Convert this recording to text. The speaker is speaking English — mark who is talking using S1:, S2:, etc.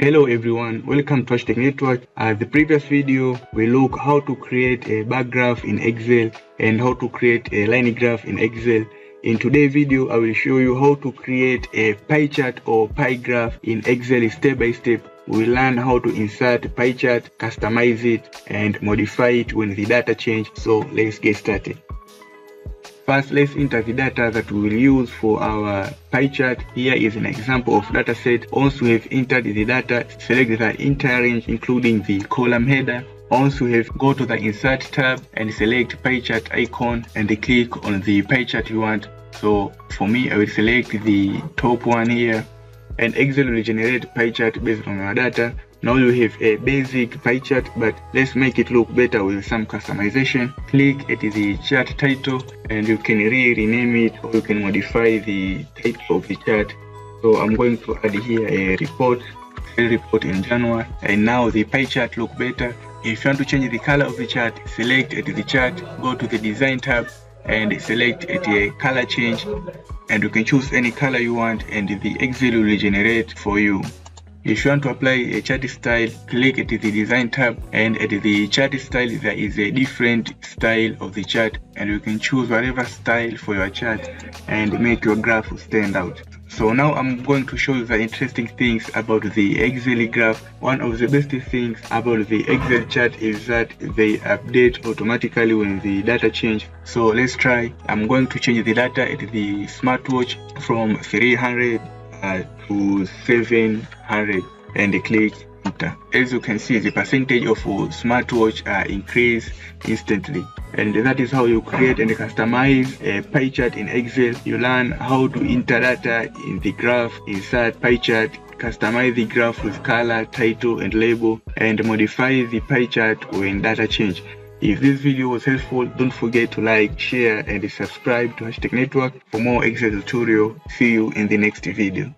S1: Hello everyone, welcome to Hashtag Network. The previous video we look how to create a bar graph in Excel and how to create a line graph in Excel. In today's video I will show you how to create a pie chart or pie graph in Excel step by step. We will learn how to insert pie chart, customize it and modify it when the data change. So let's get started. First, let's enter the data that we will use for our pie chart. Here is an example of data set. Once we have entered the data, select the entire range including the column header. Once we have go to the insert tab and select pie chart icon and click on the pie chart you want. So for me, I will select the top one here, and Excel will generate pie chart based on our data. Now you have a basic pie chart, but let's make it look better with some customization. Click at the chart title and you can rename it, or you can modify the title of the chart. So I'm going to add here a report in January, and now the pie chart look better. If you want to change the color of the chart, select at the chart, go to the design tab and select at a color change, and you can choose any color you want and the Excel will generate for you. If you want to apply a chart style, click at the design tab, and at the chart style there is a different style of the chart, and you can choose whatever style for your chart and make your graph stand out. So now I'm going to show you the interesting things about the Excel graph. One of the best things about the Excel chart is that they update automatically when the data change. So let's try. I'm going to change the data at the smartwatch from 300 to 700 and click enter. As you can see, the percentage of smartwatch increase instantly, and that is how you create and customize a pie chart in Excel. You learn how to enter data in the graph, insert pie chart, customize the graph with color, title and label, and modify the pie chart when data change. If this video was helpful, don't forget to like, share and subscribe to Hashtag Network for more Excel tutorial. See you in the next video.